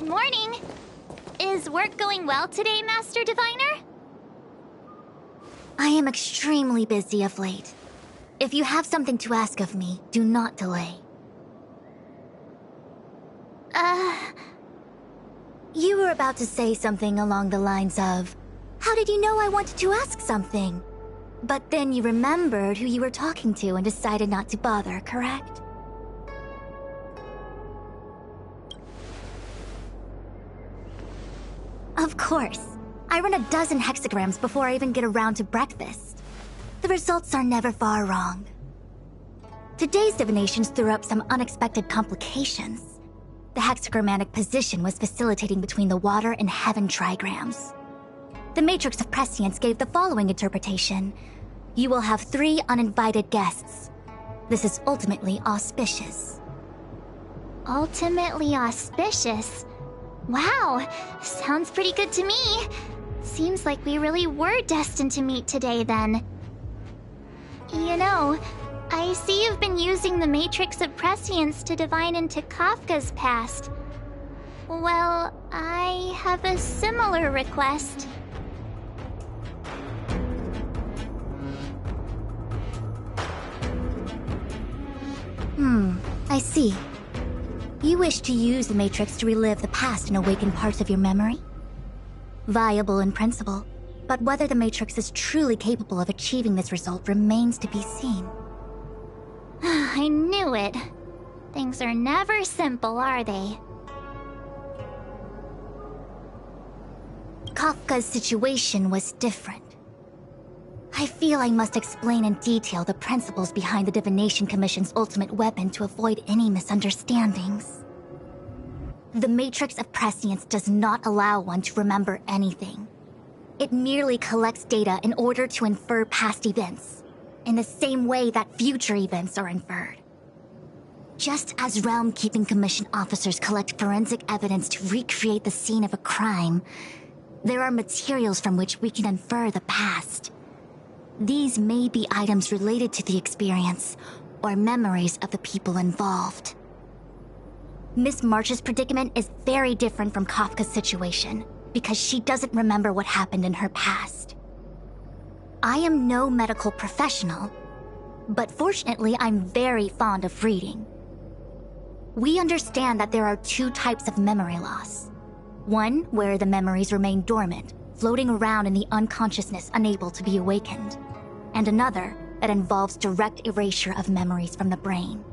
Morning! Is work going well today, Master Diviner? I am extremely busy of late. If you have something to ask of me, do not delay. You were about to say something along the lines of, "How did you know I wanted to ask something?" But then you remembered who you were talking to and decided not to bother, correct? Of course. I run a dozen hexagrams before I even get around to breakfast. The results are never far wrong. Today's divinations threw up some unexpected complications. The hexagrammatic position was facilitating between the water and heaven trigrams. The matrix of prescience gave the following interpretation. You will have 3 uninvited guests. This is ultimately auspicious. Ultimately auspicious? Wow, sounds pretty good to me. Seems like we really were destined to meet today then. You know, I see you've been using the Matrix of Prescience to divine into Kafka's past. Well, I have a similar request. I see. You wish to use the Matrix to relive the past and awaken parts of your memory? Viable in principle, but whether the Matrix is truly capable of achieving this result remains to be seen. I knew it. Things are never simple, are they? Kafka's situation was different. I feel I must explain in detail the principles behind the Divination Commission's ultimate weapon to avoid any misunderstandings. The Matrix of Prescience does not allow one to remember anything. It merely collects data in order to infer past events, in the same way that future events are inferred. Just as Realm Keeping Commission officers collect forensic evidence to recreate the scene of a crime, there are materials from which we can infer the past. These may be items related to the experience, or memories of the people involved. Miss March's predicament is very different from Kafka's situation, because she doesn't remember what happened in her past. I am no medical professional, but fortunately I'm very fond of reading. We understand that there are 2 types of memory loss. One where the memories remain dormant, floating around in the unconsciousness unable to be awakened, and another that involves direct erasure of memories from the brain.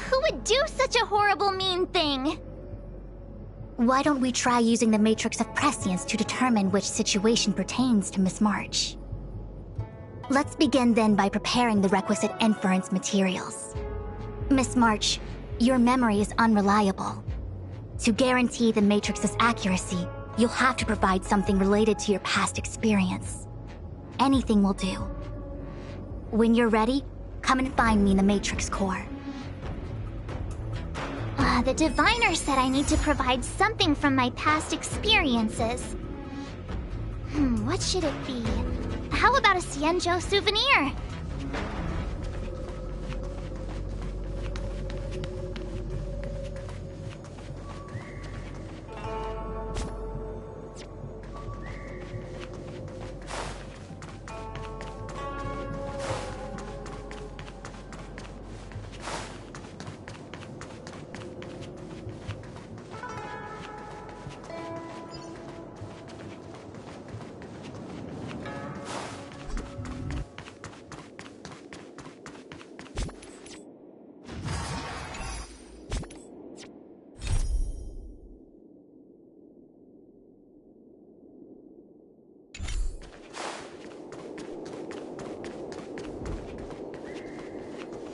Who would do such a horrible, mean thing? Why don't we try using the Matrix of Prescience to determine which situation pertains to Miss March? Let's begin then by preparing the requisite inference materials. Miss March, your memory is unreliable. To guarantee the Matrix's accuracy, you'll have to provide something related to your past experience. Anything will do. When you're ready, come and find me in the Matrix core. The diviner said I need to provide something from my past experiences. What should it be? How about a Xianzhou souvenir?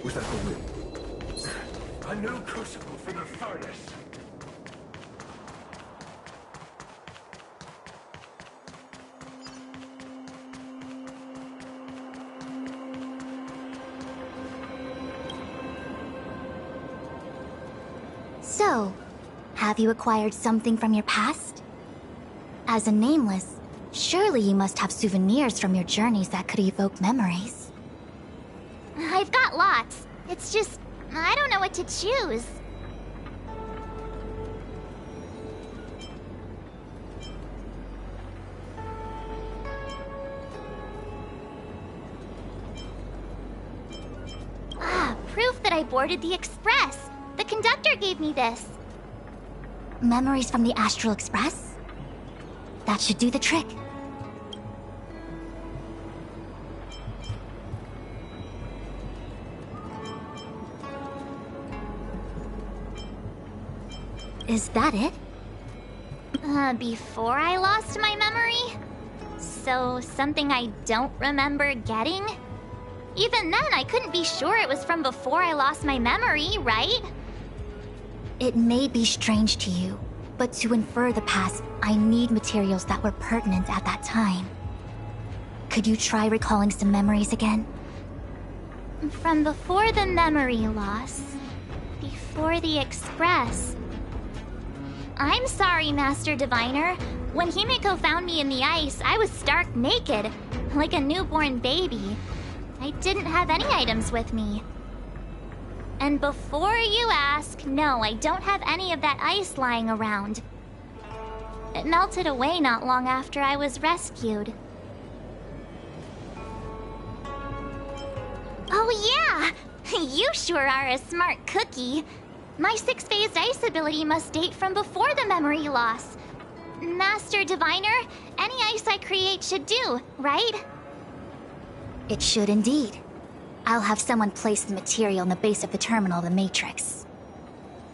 Was that the wind? A new crucible for the furnace. So, have you acquired something from your past? As a nameless, surely you must have souvenirs from your journeys that could evoke memories. I've got lots. It's just, I don't know what to choose. that I boarded the express. The conductor gave me this. Memories from the Astral Express? That should do the trick. Is that it? Before I lost my memory? So, something I don't remember getting? Even then, I couldn't be sure it was from before I lost my memory, right? It may be strange to you, but to infer the past, I need materials that were pertinent at that time. Could you try recalling some memories again? From before the memory loss. Before the express. I'm sorry, Master Diviner. When Himiko found me in the ice, I was stark naked, like a newborn baby. I didn't have any items with me. And before you ask, no, I don't have any of that ice lying around. It melted away not long after I was rescued. Oh yeah! You sure are a smart cookie. My six-phased ice ability must date from before the memory loss. Master Diviner, any ice I create should do, right? It should indeed. I'll have someone place the material in the base of the terminal of the Matrix.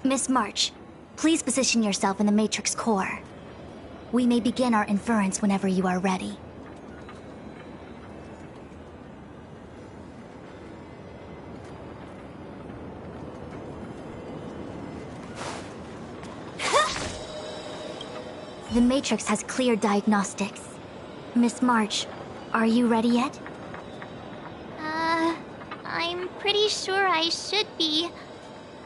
Miss March, please position yourself in the Matrix core. We may begin our inference whenever you are ready. The Matrix has clear diagnostics. Miss March, are you ready yet? I'm pretty sure I should be.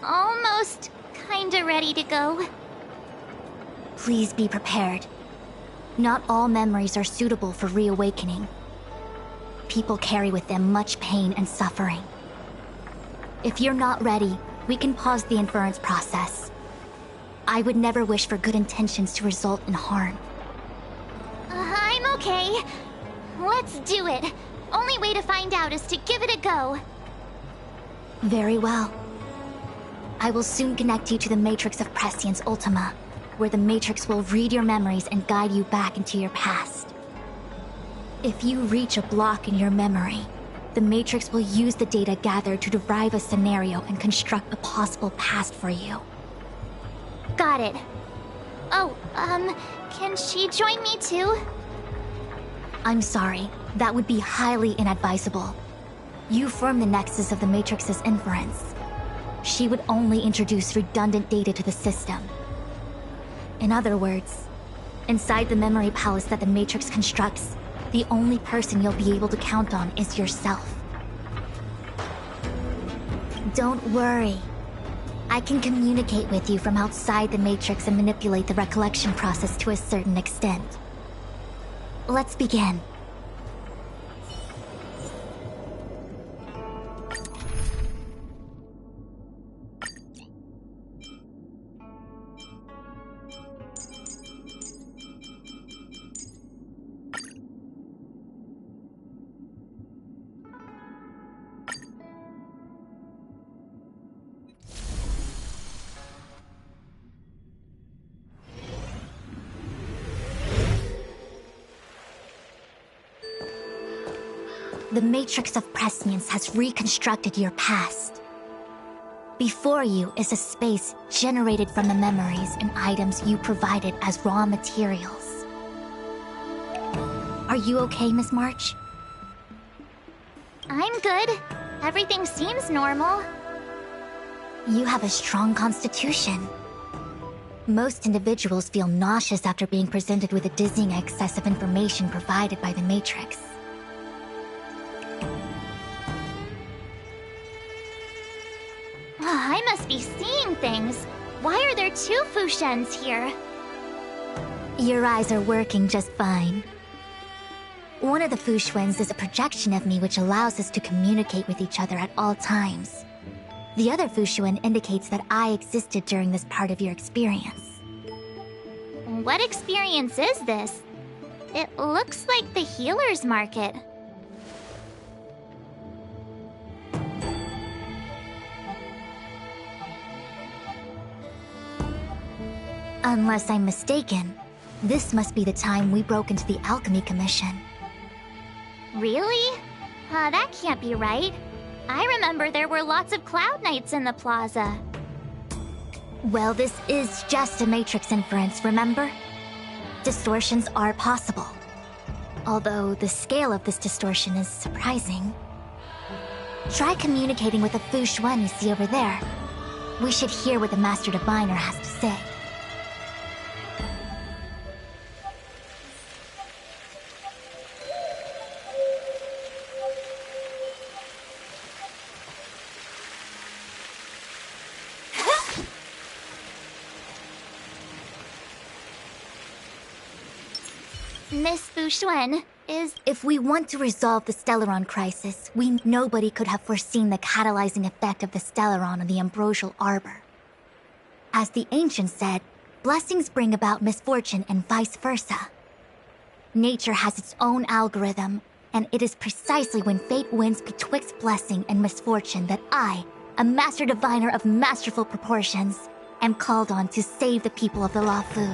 Almost kinda ready to go. Please be prepared. Not all memories are suitable for reawakening. People carry with them much pain and suffering. If you're not ready, we can pause the inference process. I would never wish for good intentions to result in harm. I'm okay. Let's do it. Only way to find out is to give it a go. Very well. I will soon connect you to the Matrix of Prescience Ultima, where the Matrix will read your memories and guide you back into your past. If you reach a block in your memory, the Matrix will use the data gathered to derive a scenario and construct a possible past for you. Got it. Oh, can she join me too? I'm sorry, that would be highly inadvisable. You form the nexus of the Matrix's inference. She would only introduce redundant data to the system. In other words, inside the memory palace that the Matrix constructs, the only person you'll be able to count on is yourself. Don't worry. I can communicate with you from outside the Matrix and manipulate the recollection process to a certain extent. Let's begin. The Matrix of Prescience has reconstructed your past. Before you is a space generated from the memories and items you provided as raw materials. Are you okay, Miss March? I'm good. Everything seems normal. You have a strong constitution. Most individuals feel nauseous after being presented with a dizzying excess of information provided by the Matrix. I must be seeing things. Why are there two Fushens here? Your eyes are working just fine. One of the Fushwens is a projection of me which allows us to communicate with each other at all times. The other Fushuen indicates that I existed during this part of your experience. What experience is this? It looks like the healer's market. Unless I'm mistaken, this must be the time we broke into the Alchemy Commission. Really? That can't be right. I remember there were lots of Cloud Knights in the plaza. Well, this is just a Matrix inference, remember? Distortions are possible. Although the scale of this distortion is surprising. Try communicating with the Fu Xuan you see over there. We should hear what the Master Diviner has to say. Miss Fu Xuan, If we want to resolve the Stellaron crisis, nobody could have foreseen the catalyzing effect of the Stellaron on the Ambrosial Arbor. As the ancients said, blessings bring about misfortune and vice versa. Nature has its own algorithm, and it is precisely when fate wins betwixt blessing and misfortune that I, a Master Diviner of masterful proportions, am called on to save the people of the Luofu.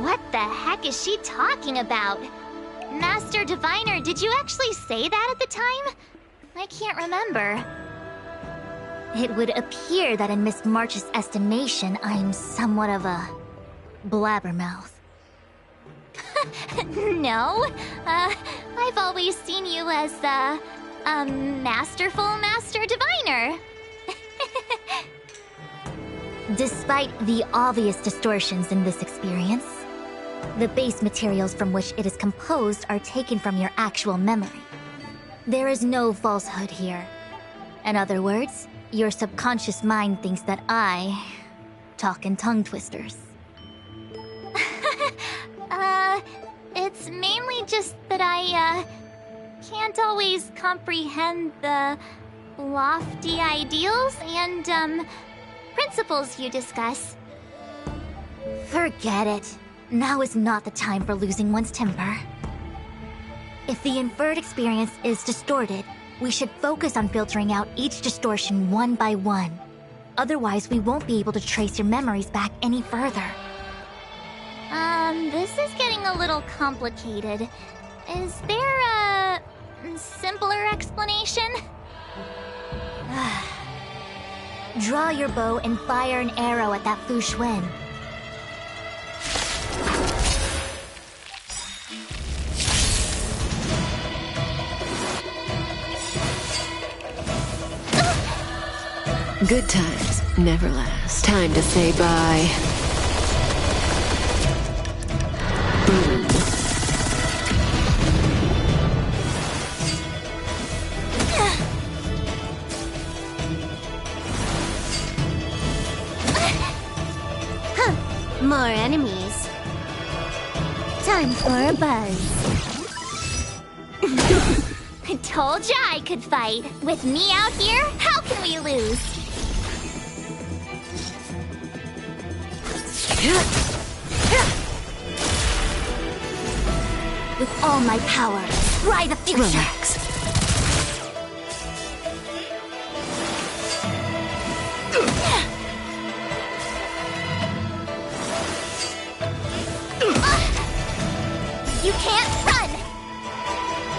What the heck is she talking about? Master Diviner, did you actually say that at the time? I can't remember. It would appear that in Miss March's estimation, I'm somewhat of a blabbermouth. No, I've always seen you as a masterful Master Diviner. Despite the obvious distortions in this experience, the base materials from which it is composed are taken from your actual memory. There is no falsehood here. In other words, your subconscious mind thinks that I talk in tongue twisters. It's mainly just that I, can't always comprehend the lofty ideals and, principles you discuss. Forget it. Now is not the time for losing one's temper. If the inferred experience is distorted, we should focus on filtering out each distortion one by one. Otherwise, we won't be able to trace your memories back any further. This is getting a little complicated. Is there a simpler explanation? Draw your bow and fire an arrow at that Fu Xuan. Good times never last. Time to say bye. Boom. More enemies. Time for a buzz. I told ya I could fight. With me out here, how can we lose? With all my power, try the future! Relax. You can't run!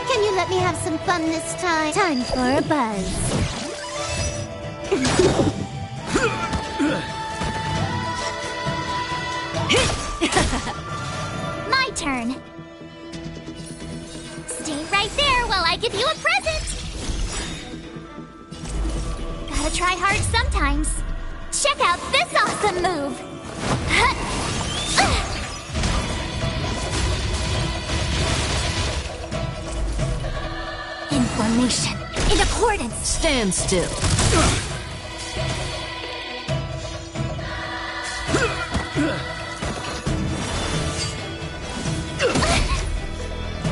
Can you let me have some fun this time? Time for a buzz. My turn. Stay right there while I give you a present. Gotta try hard sometimes. Check out this awesome move. Information, in accordance! Stand still.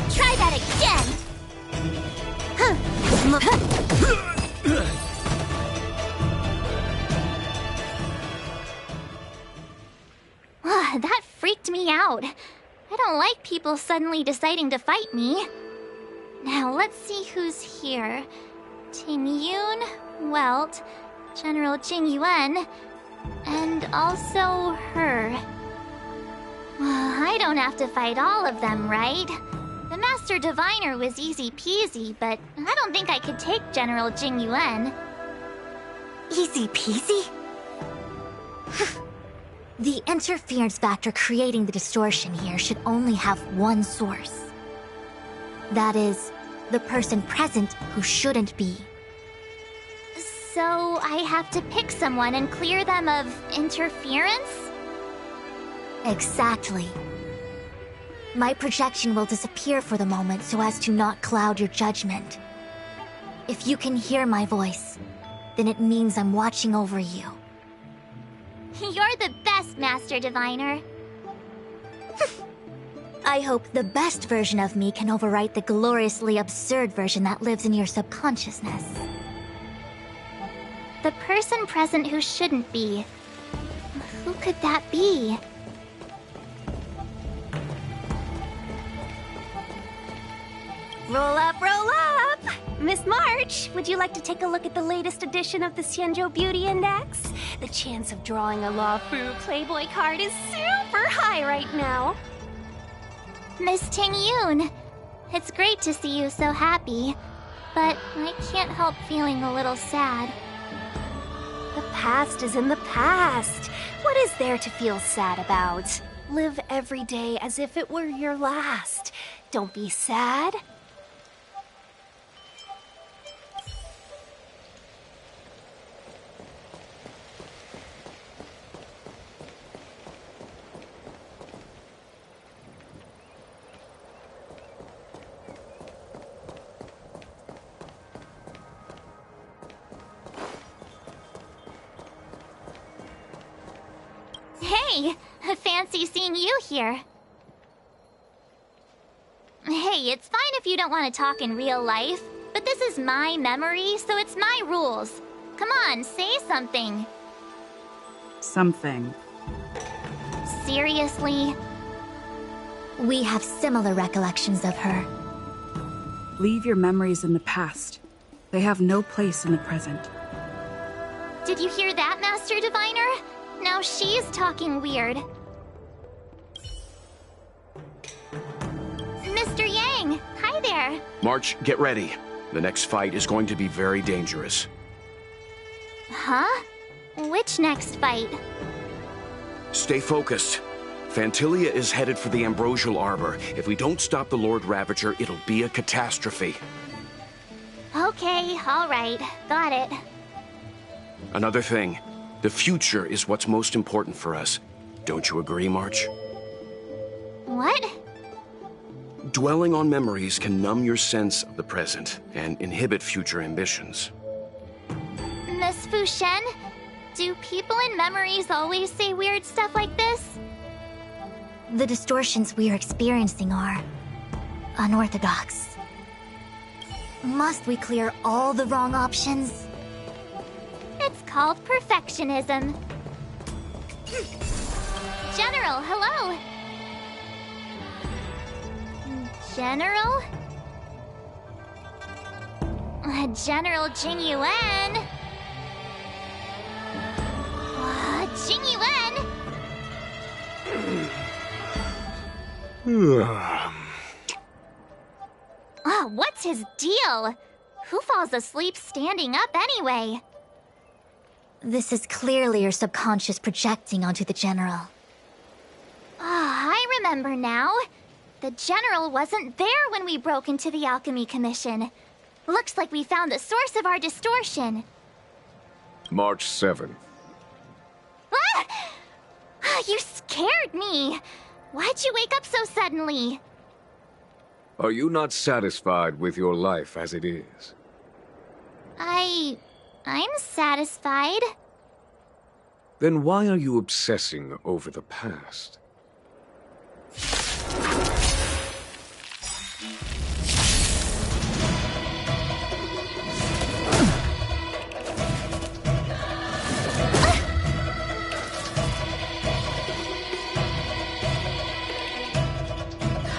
Try that again. That freaked me out. I don't like people suddenly deciding to fight me. Now let's see who's here. Ting Yun, Welt, General Jing Yuan, And also her. I don't have to fight all of them, right? The Master Diviner was easy peasy, but I don't think I could take General Jing Yuan. Easy peasy? The interference factor creating the distortion here should only have one source. That is, the person present who shouldn't be. So I have to pick someone and clear them of interference? Exactly. My projection will disappear for the moment so as to not cloud your judgment. If you can hear my voice, then it means I'm watching over you. You're the best, Master Diviner. I hope the best version of me can overwrite the gloriously absurd version that lives in your subconsciousness. The person present who shouldn't be. Who could that be? Roll up, roll up! Miss March, would you like to take a look at the latest edition of the Xianzhou Beauty Index? The chance of drawing a Luofu Playboy card is super high right now. Miss Ting Yun, it's great to see you so happy, but I can't help feeling a little sad. The past is in the past. What is there to feel sad about? Live every day as if it were your last. Don't be sad. Hey, fancy seeing you here. Hey, it's fine if you don't want to talk in real life, but this is my memory, so it's my rules. Come on, say something. Something. Seriously? We have similar recollections of her. Leave your memories in the past. They have no place in the present. Did you hear that, Master Diviner? Now she's talking weird. Mr. Yang, hi there. March, get ready. The next fight is going to be very dangerous. Huh? Which next fight? Stay focused. Fantilia is headed for the Ambrosial Arbor. If we don't stop the Lord Ravager, it'll be a catastrophe. Okay, all right. Got it. Another thing. The future is what's most important for us. Don't you agree, March? What? Dwelling on memories can numb your sense of the present and inhibit future ambitions. Miss Fushen, do people in memories always say weird stuff like this? The distortions we are experiencing are unorthodox. Must we clear all the wrong options? It's called perfectionism. General, hello! General? General Jing Yuan? Jing Yuan? What's his deal? Who falls asleep standing up anyway? This is clearly your subconscious projecting onto the General. I remember now. The General wasn't there when we broke into the Alchemy Commission. Looks like we found the source of our distortion. March 7th. You scared me! Why'd you wake up so suddenly? Are you not satisfied with your life as it is? I'm satisfied. Then why are you obsessing over the past?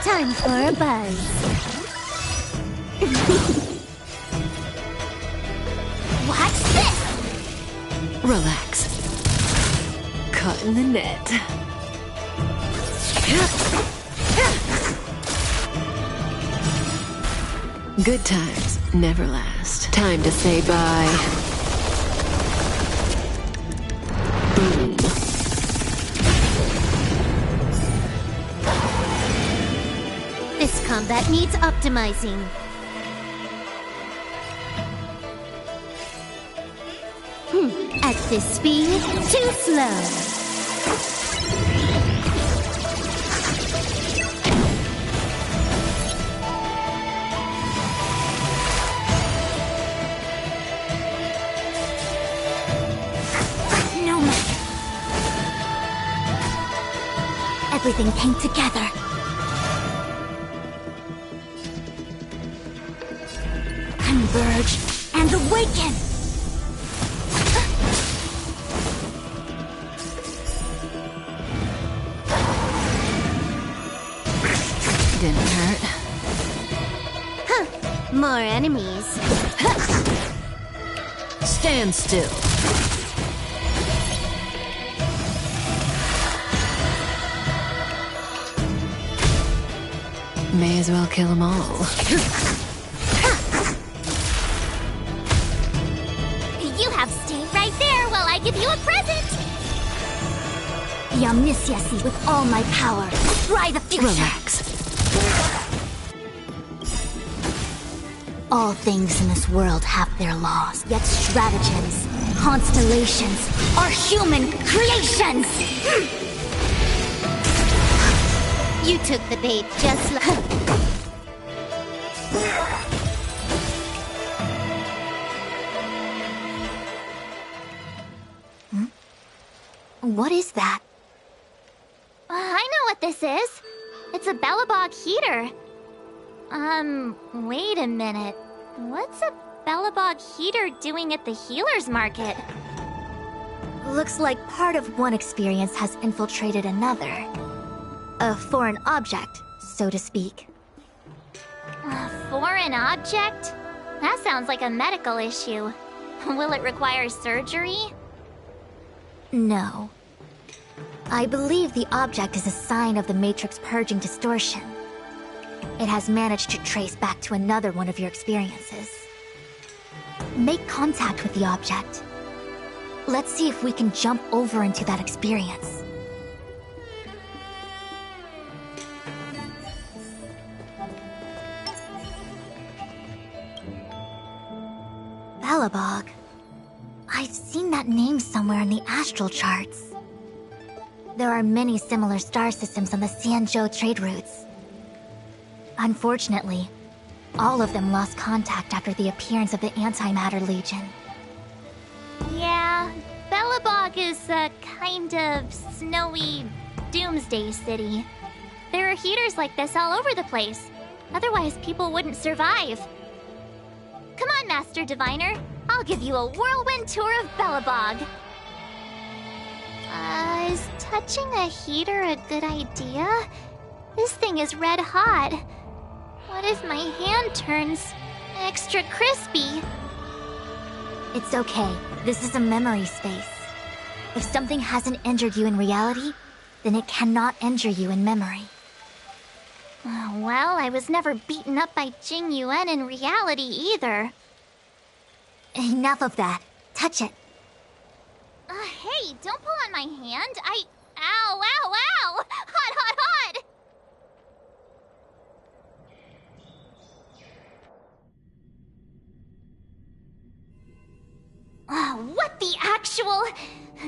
Time for a buzz. What's this? Relax. in the net. Good times never last. Time to say bye. Boom. This combat needs optimizing. At this speed, too slow. Everything came together. Converge and awaken! Didn't hurt. Huh. More enemies. Stand still. May as well kill them all. You have stayed right there while I give you a present! The omnisciency with all my power. Try the future. Relax. All things in this world have their laws, yet stratagems, constellations, are human creations! You took the bait just like... What is that? I know what this is. It's a Bellabog heater. Wait a minute. What's a Bellabog heater doing at the healer's market? Looks like part of one experience has infiltrated another. A foreign object, so to speak. A foreign object? That sounds like a medical issue. Will it require surgery? No. I believe the object is a sign of the Matrix purging distortion. It has managed to trace back to another one of your experiences. Make contact with the object. Let's see if we can jump over into that experience. Bellabog. I've seen that name somewhere in the astral charts. There are many similar star systems on the Xianzhou trade routes. Unfortunately, all of them lost contact after the appearance of the Antimatter Legion. Yeah, Bellabog is a kind of snowy doomsday city. There are heaters like this all over the place. Otherwise, people wouldn't survive. Come on, Master Diviner. I'll give you a whirlwind tour of Bellabog. Is touching a heater a good idea? This thing is red hot. What if my hand turns extra crispy? It's okay. This is a memory space. If something hasn't injured you in reality, then it cannot injure you in memory. Well, I was never beaten up by Jing Yuan in reality either. Enough of that. Touch it. Hey, don't pull on my hand. Ow, ow, ow! Hot, hot, hot! What the actual...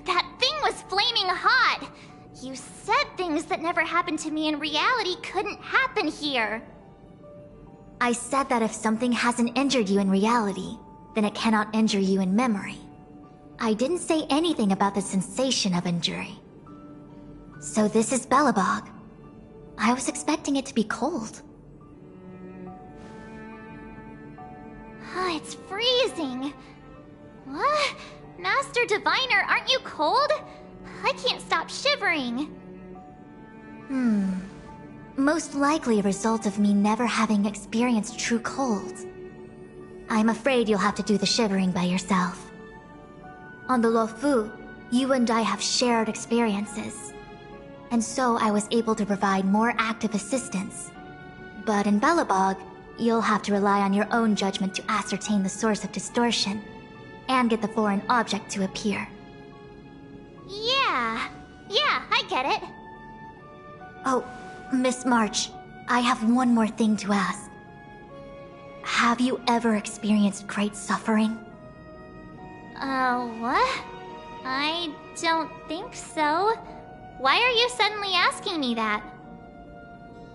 That thing was flaming hot! You said things that never happened to me in reality couldn't happen here. I said that if something hasn't injured you in reality, then it cannot injure you in memory. I didn't say anything about the sensation of injury. So this is Bellabog. I was expecting it to be cold. It's freezing. What? Master Diviner, aren't you cold? I can't stop shivering. Most likely a result of me never having experienced true cold. I'm afraid you'll have to do the shivering by yourself. On the Luofu, You and I have shared experiences, and so I was able to provide more active assistance. But in Belobog, you'll have to rely on your own judgment to ascertain the source of distortion, and get the foreign object to appear. Yeah, I get it. Oh, Miss March, I have one more thing to ask. Have you ever experienced great suffering? What? I don't think so. Why are you suddenly asking me that?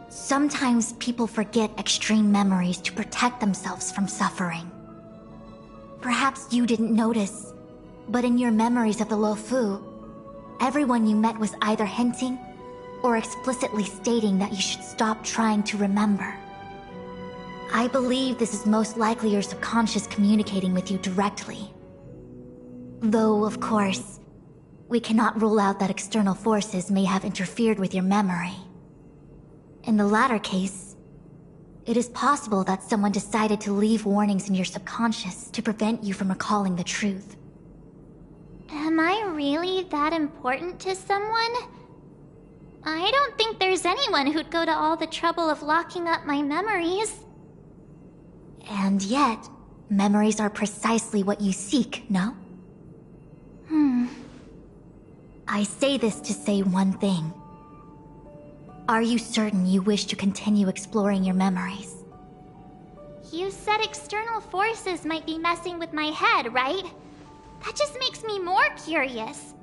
Sometimes people forget extreme memories to protect themselves from suffering. Perhaps you didn't notice, but in your memories of the Luofu, everyone you met was either hinting or explicitly stating that you should stop trying to remember. I believe this is most likely your subconscious communicating with you directly. Though, of course, we cannot rule out that external forces may have interfered with your memory. In the latter case, it is possible that someone decided to leave warnings in your subconscious to prevent you from recalling the truth. Am I really that important to someone? I don't think there's anyone who'd go to all the trouble of locking up my memories. And yet, memories are precisely what you seek, no? I say this to say one thing. Are you certain you wish to continue exploring your memories? You said external forces might be messing with my head, right? That just makes me more curious.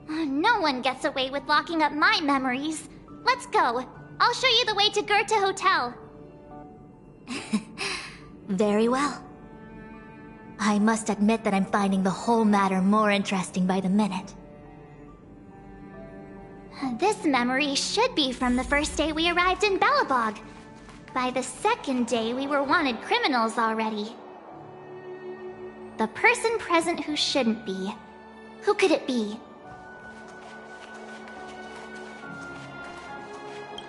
No one gets away with locking up my memories. Let's go. I'll show you the way to Goethe Hotel. Very well. I must admit that I'm finding the whole matter more interesting by the minute. This memory should be from the first day we arrived in Belobog. By the second day, we were wanted criminals already. The person present who shouldn't be. Who could it be?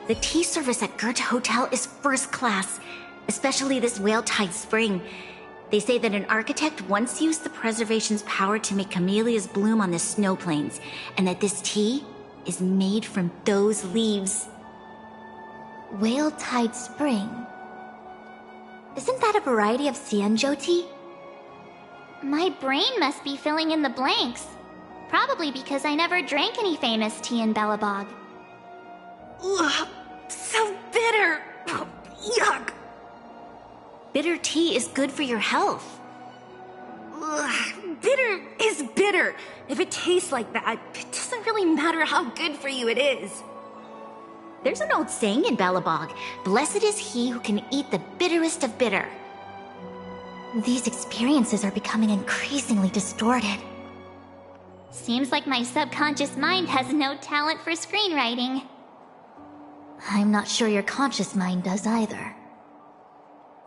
The tea service at Goethe Hotel is first class, especially this Whale-Tide Spring. They say that an architect once used the preservation's power to make camellias bloom on the snow plains, and that this tea is made from those leaves. Whale-Tide Spring? Isn't that a variety of Xianzhou tea? My brain must be filling in the blanks. Probably because I never drank any famous tea in Belobog. Ugh, so bitter! Yuck! Bitter tea is good for your health. Ugh, bitter is bitter. If it tastes like that, it doesn't really matter how good for you it is. There's an old saying in Belobog, blessed is he who can eat the bitterest of bitter. These experiences are becoming increasingly distorted. Seems like my subconscious mind has no talent for screenwriting. I'm not sure your conscious mind does either.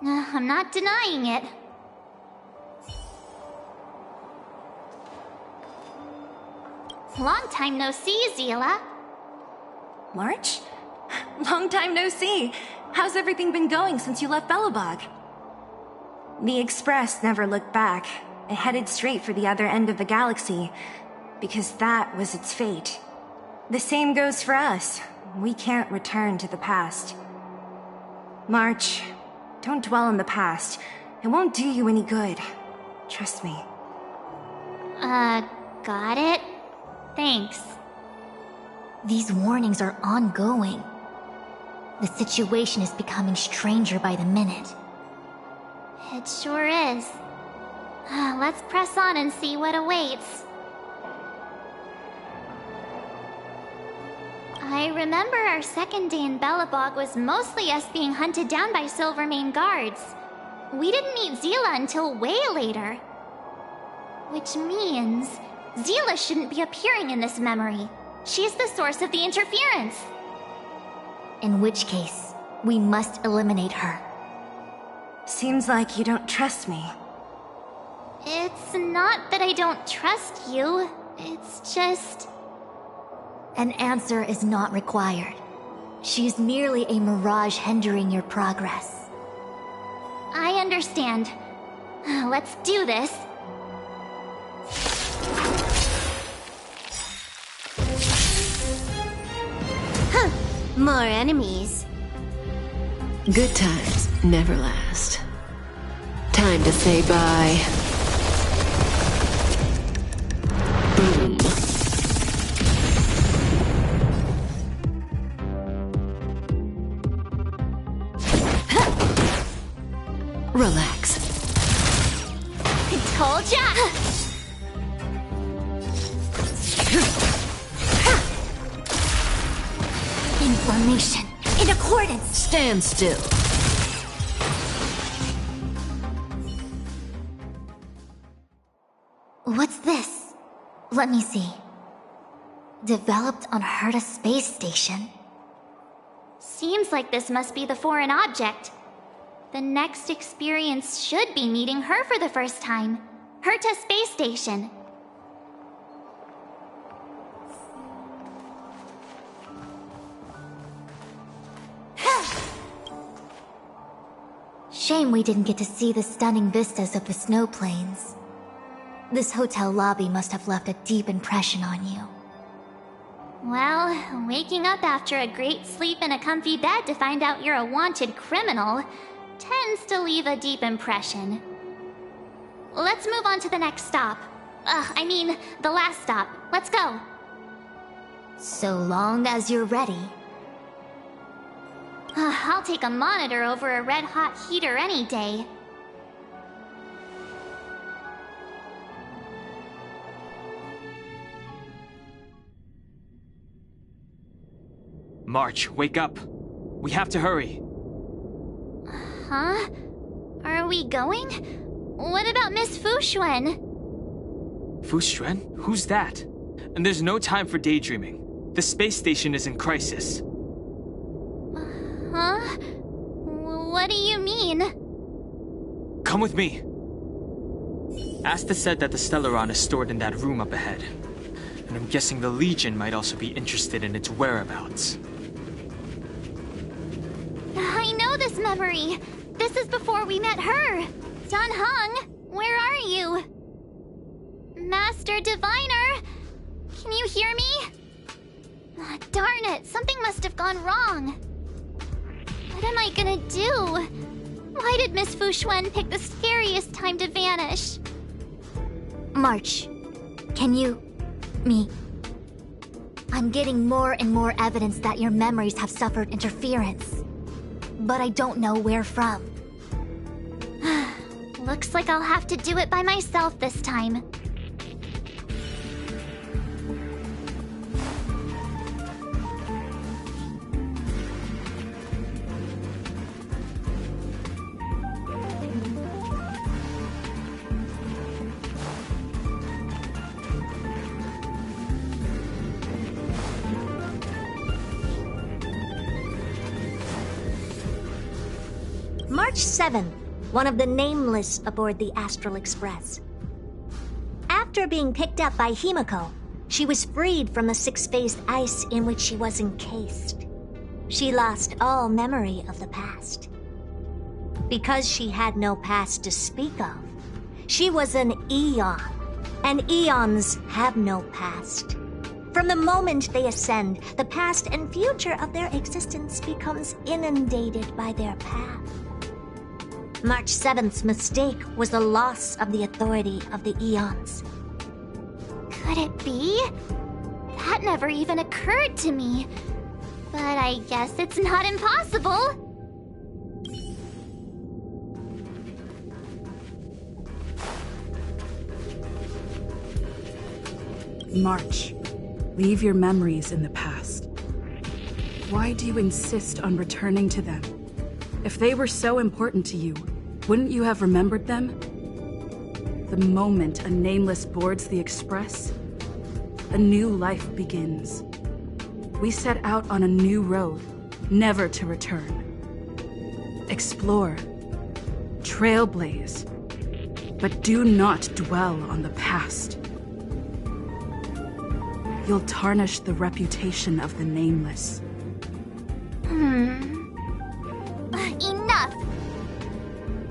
I'm not denying it. Long time no see, Zila. March? Long time no see. How's everything been going since you left Belobog? The Express never looked back. It headed straight for the other end of the galaxy, because that was its fate. The same goes for us. We can't return to the past. March, don't dwell on the past. It won't do you any good. Trust me. Got it? Thanks. These warnings are ongoing. The situation is becoming stranger by the minute. It sure is. Let's press on and see what awaits. I remember our second day in Belobog was mostly us being hunted down by Silvermane guards. We didn't meet Zila until way later. Which means Zila shouldn't be appearing in this memory. She's the source of the interference. In which case, we must eliminate her. Seems like you don't trust me. It's not that I don't trust you. It's just... An answer is not required. She's merely a mirage hindering your progress. I understand. Let's do this. More enemies. Good times never last. Time to say bye. Boom. Relax. Told ya! Information. In accordance. Stand still. What's this? Let me see. Developed on Herta space station. Seems like this must be the foreign object. The next experience should be meeting her for the first time. Herta space station. Shame we didn't get to see the stunning vistas of the snow plains. This hotel lobby must have left a deep impression on you. Well, waking up after a great sleep in a comfy bed to find out you're a wanted criminal tends to leave a deep impression. Let's move on to the next stop. The last stop. Let's go. So long as you're ready. I'll take a monitor over a red-hot heater any day. March, wake up. We have to hurry. Huh? Are we going? What about Miss Fuxuan? Fuxuan? Who's that? And there's no time for daydreaming. The space station is in crisis. Huh? What do you mean? Come with me. Asta said that the Stellaron is stored in that room up ahead. And I'm guessing the Legion might also be interested in its whereabouts. I know this memory. This is before we met her. Dun Hung, where are you? Master Diviner, can you hear me? Darn it, something must have gone wrong. What am I gonna do? Why did Miss Fuxuan pick the scariest time to vanish? March, can you... me... I'm getting more and more evidence that your memories have suffered interference. But I don't know where from. Looks like I'll have to do it by myself this time. March 7th, one of the Nameless aboard the Astral Express. After being picked up by Himiko, she was freed from the six-phased ice in which she was encased. She lost all memory of the past. Because she had no past to speak of, she was an Eon, and Eons have no past. From the moment they ascend, the past and future of their existence becomes inundated by their path. March 7th's mistake was the loss of the authority of the Eons. Could it be? That never even occurred to me. But I guess it's not impossible. March, leave your memories in the past. Why do you insist on returning to them? If they were so important to you, wouldn't you have remembered them? The moment a Nameless boards the Express, a new life begins. We set out on a new road, never to return. Explore, trailblaze, but do not dwell on the past. You'll tarnish the reputation of the Nameless. Enough!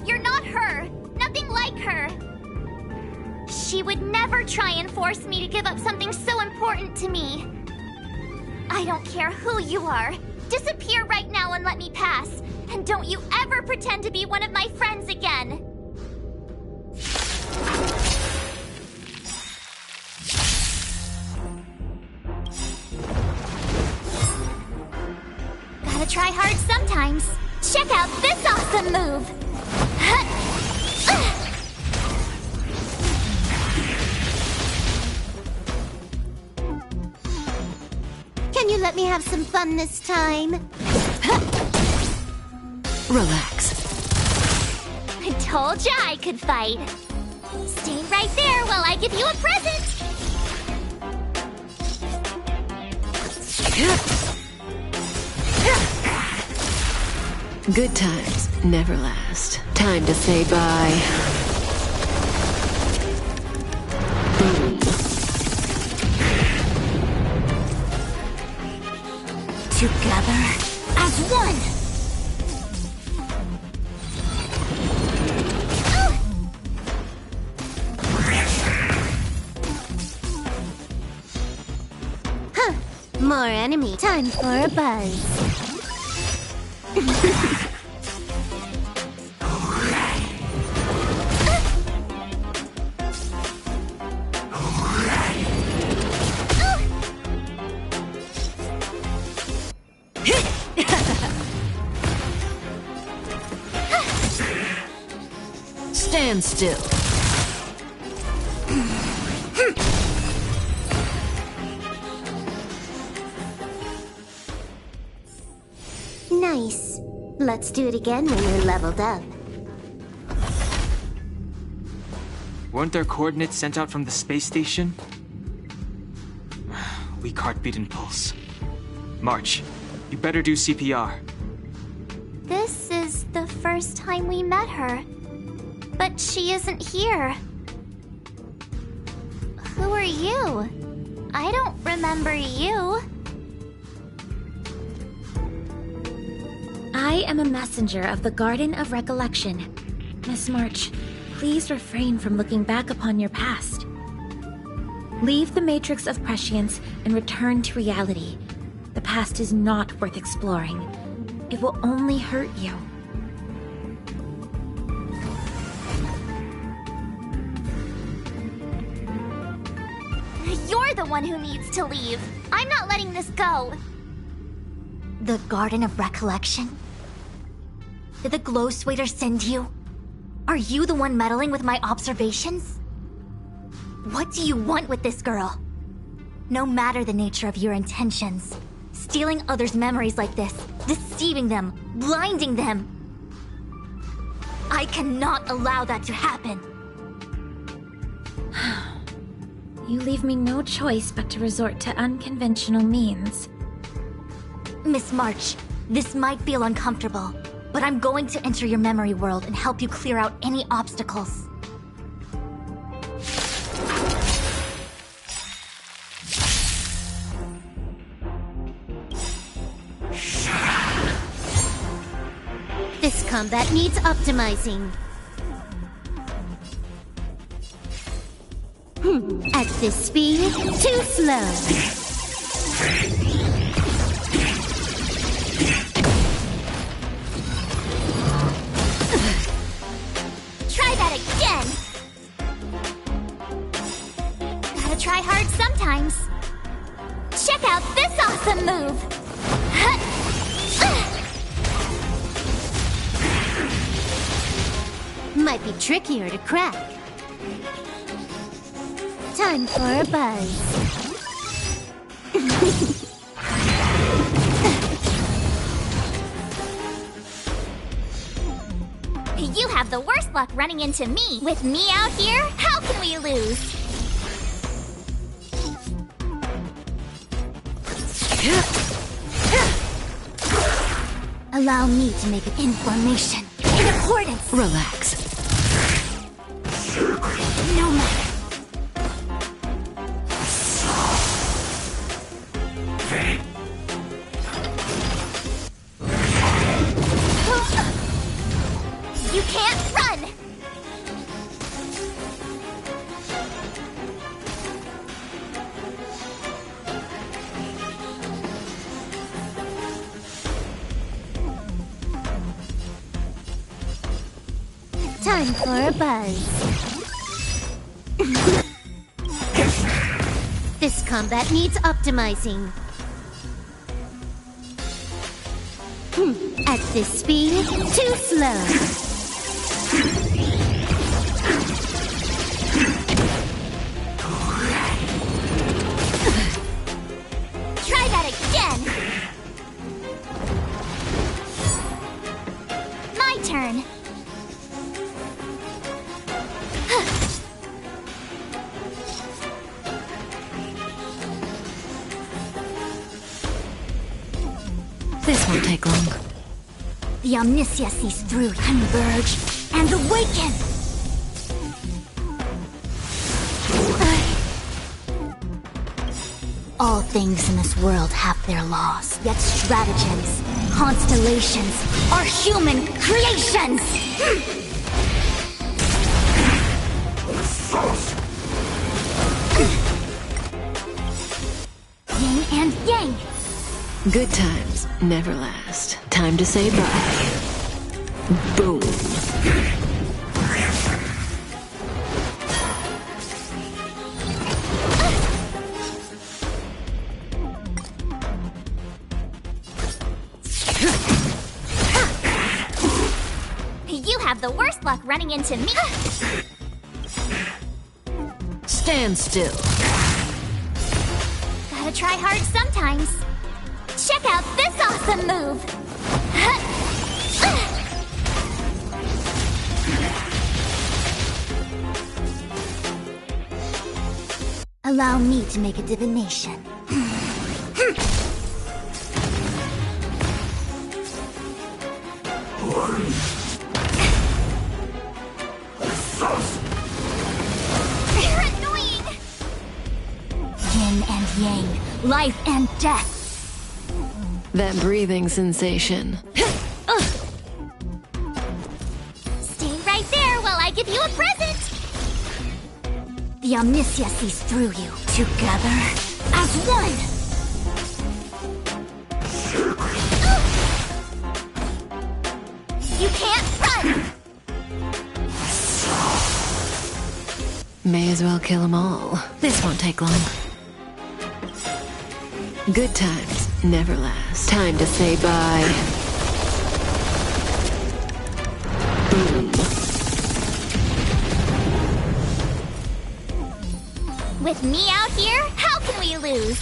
You're not her! Nothing like her! She would never try and force me to give up something so important to me. I don't care who you are. Disappear right now and let me pass. And don't you ever pretend to be one of my friends again. Gotta try hard sometimes. Check out this awesome move. Can you let me have some fun this time? Relax. I told ya I could fight. Stay right there while I give you a present. Good times never last. Time to say bye. Boom. Together as one! Huh. More enemy. Time for a buzz. Stand still. Nice. Let's do it again when you're leveled up. Weren't there coordinates sent out from the space station? Weak heartbeat and pulse. March, you better do CPR. This is the first time we met her. But she isn't here. Who are you? I don't remember you. I am a messenger of the Garden of Recollection. Miss March, please refrain from looking back upon your past. Leave the matrix of prescience and return to reality. The past is not worth exploring. It will only hurt you. You're the one who needs to leave. I'm not letting this go. The Garden of Recollection? Did the Glow Swader send you? Are you the one meddling with my observations? What do you want with this girl? No matter the nature of your intentions, stealing others' memories like this, deceiving them, blinding them, I cannot allow that to happen. You leave me no choice but to resort to unconventional means. Miss March, this might feel uncomfortable, but I'm going to enter your memory world and help you clear out any obstacles. This combat needs optimizing. At this speed, too slow. Try that again. Gotta try hard sometimes. Check out this awesome move. Might be trickier to crack. Time for a buzz. You have the worst luck running into me. With me out here, how can we lose? Allow me to make an information in accordance. Relax. No matter. You can't run! Time for a buzz. This combat needs optimizing. At this speed, too slow. Try that again! My turn. This won't take long. The Omniscia sees through, converge, and awaken! All things in this world have their laws, yet stratagems, constellations, are human creations! Yin and yang! Good times never last. Time to say bye. Boom. You have the worst luck running into me. Stand still. Gotta try hard sometimes. Check out this awesome move! Allow me to make a divination. You're annoying! Yin and yang, life and death. That breathing sensation. Stay right there while I give you a present! The Omniscia sees through you, together, as one! You can't run! May as well kill them all. This won't take long. Good times never last. Time to say bye. Boom. With me out here, how can we lose?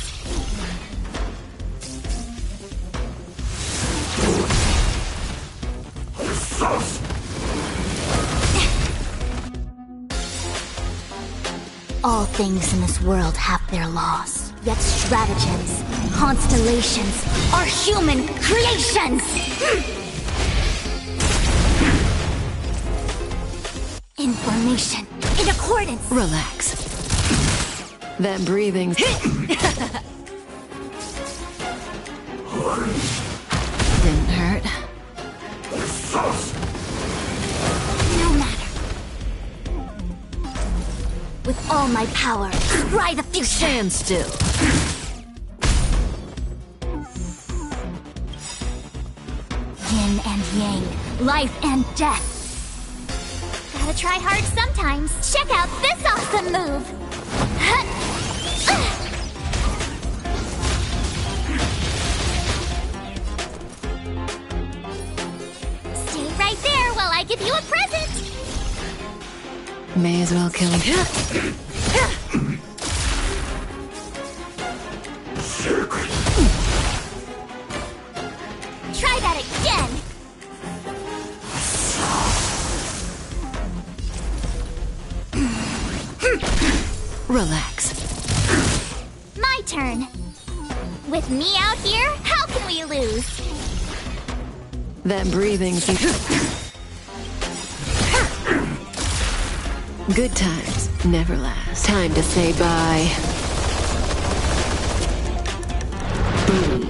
All things in this world have their laws, yet stratagems, constellations, are human creations! Information, in accordance! Relax. That breathing... Didn't hurt. No matter. With all my power, scry the future! Stand still. Yin and yang, life and death. Gotta try hard sometimes. Check out this awesome move! Stay right there while I give you a present! May as well kill him. Try that again! Relax. My turn. With me out here, how can we lose? That breathing... Good times never last. Time to say bye. Boom.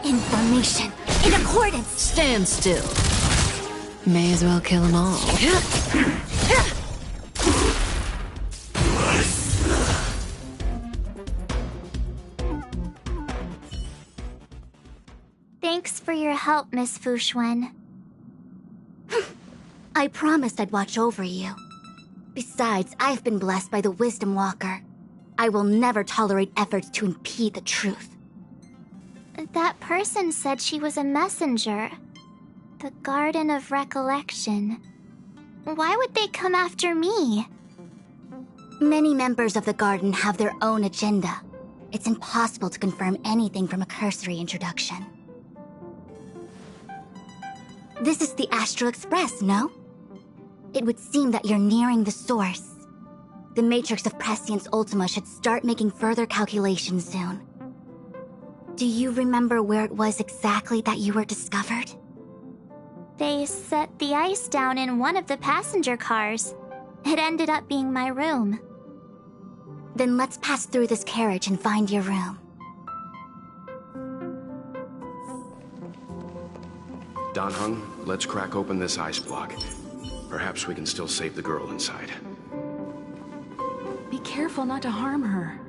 Information, in accordance! Stand still. May as well kill them all. for your help, Miss Fushuen. I promised I'd watch over you. Besides, I've been blessed by the Wisdom Walker. I will never tolerate efforts to impede the truth. That person said she was a messenger. The Garden of Recollection. Why would they come after me? Many members of the Garden have their own agenda. It's impossible to confirm anything from a cursory introduction. This is the Astral Express, no? It would seem that you're nearing the source. The Matrix of Prescience Ultima should start making further calculations soon. Do you remember where it was exactly that you were discovered? They set the ice down in one of the passenger cars. It ended up being my room. Then let's pass through this carriage and find your room. Danheng, let's crack open this ice block. Perhaps we can still save the girl inside. Be careful not to harm her.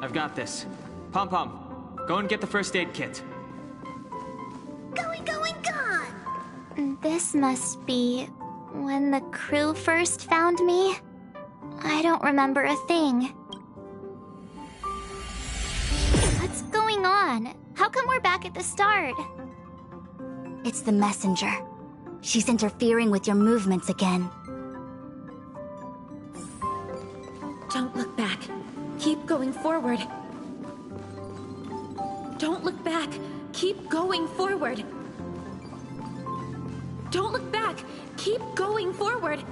I've got this. Pom-Pom, go and get the first aid kit. Going, gone! This must be when the crew first found me. I don't remember a thing. What's going on? How come we're back at the start? It's the messenger. She's interfering with your movements again. Don't look back. Keep going forward. Don't look back. Keep going forward. Don't look back. Keep going forward.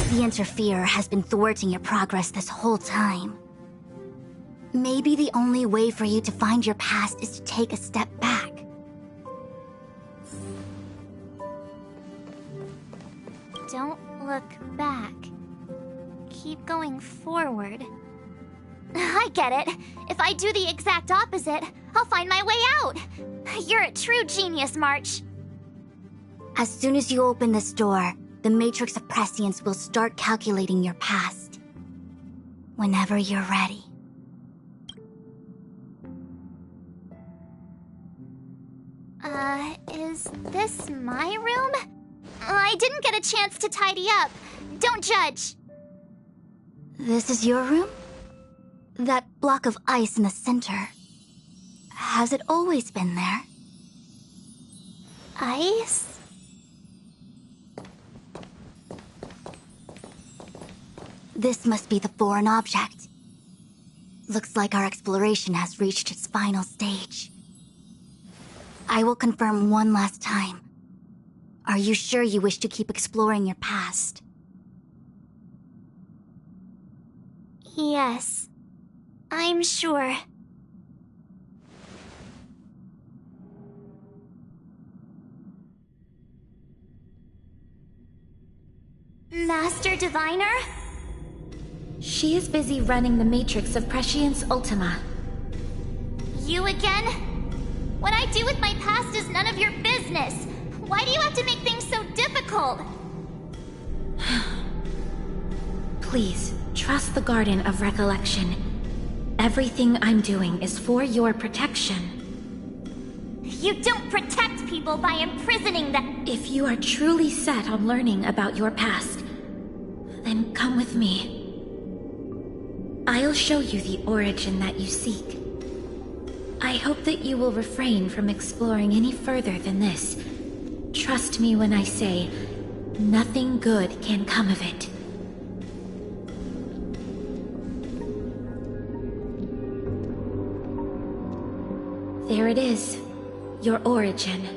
The interferer has been thwarting your progress this whole time. Maybe the only way for you to find your past is to take a step back. Don't look back. Keep going forward. I get it. If I do the exact opposite, I'll find my way out. You're a true genius, March. As soon as you open this door, the Matrix of Prescience will start calculating your past. Whenever you're ready. Is this my room? I didn't get a chance to tidy up. Don't judge. This is your room? That block of ice in the center. Has it always been there? Ice? This must be the foreign object. Looks like our exploration has reached its final stage. I will confirm one last time. Are you sure you wish to keep exploring your past? Yes. I'm sure. Master Diviner? She is busy running the Matrix of Prescience Ultima. You again? What I do with my past is none of your business. Why do you have to make things so difficult? Please, trust the Garden of Recollection. Everything I'm doing is for your protection. You don't protect people by imprisoning them. If you are truly set on learning about your past, then come with me. I'll show you the origin that you seek. I hope that you will refrain from exploring any further than this. Trust me when I say, nothing good can come of it. There it is, your origin.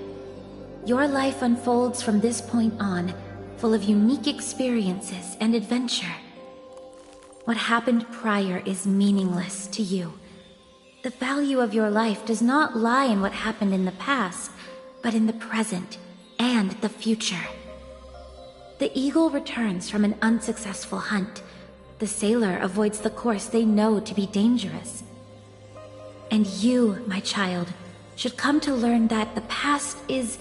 Your life unfolds from this point on, full of unique experiences and adventure. What happened prior is meaningless to you. The value of your life does not lie in what happened in the past, but in the present and the future. The eagle returns from an unsuccessful hunt. The sailor avoids the course they know to be dangerous. And you, my child, should come to learn that the past is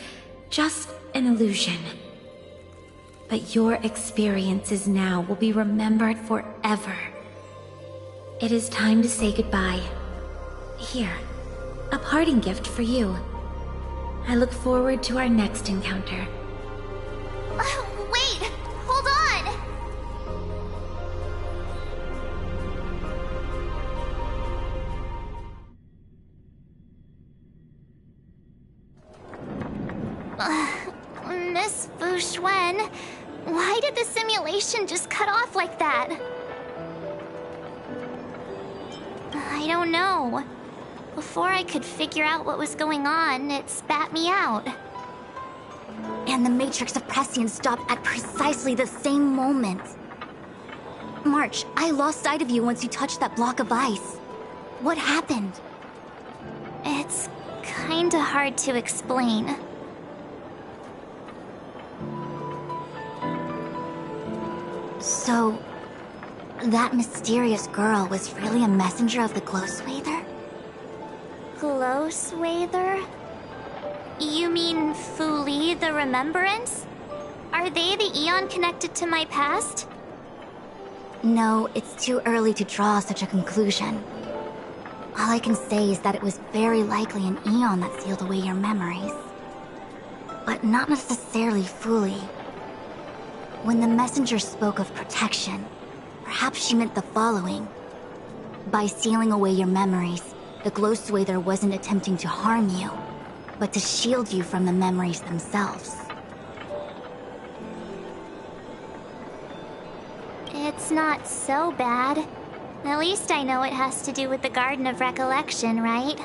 just an illusion. But your experiences now will be remembered forever. It is time to say goodbye. Here, a parting gift for you. I look forward to our next encounter. Wait! Hold on! Miss Fu Xuan, why did the simulation just cut off like that? I don't know. Before I could figure out what was going on, it spat me out. And the Matrix of Prescience stopped at precisely the same moment. March, I lost sight of you once you touched that block of ice. What happened? It's kinda hard to explain. So, that mysterious girl was really a messenger of the Glow Swather? Glow Swather? You mean Fu Li, the Remembrance? Are they the Eon connected to my past? No, it's too early to draw such a conclusion. All I can say is that it was very likely an Eon that sealed away your memories. But not necessarily fully. When the messenger spoke of protection, perhaps she meant the following. By sealing away your memories, the Glow Swather wasn't attempting to harm you, but to shield you from the memories themselves. It's not so bad. At least I know it has to do with the Garden of Recollection, right?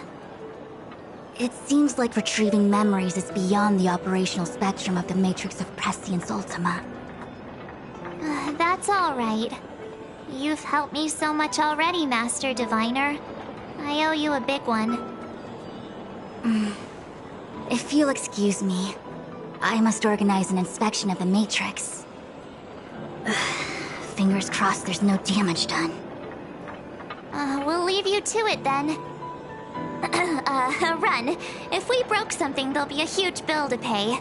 It seems like retrieving memories is beyond the operational spectrum of the Matrix of Prescience Ultima. That's all right. You've helped me so much already, Master Diviner. I owe you a big one. If you'll excuse me, I must organize an inspection of the Matrix. Fingers crossed there's no damage done. We'll leave you to it then. Run. If we broke something, there'll be a huge bill to pay.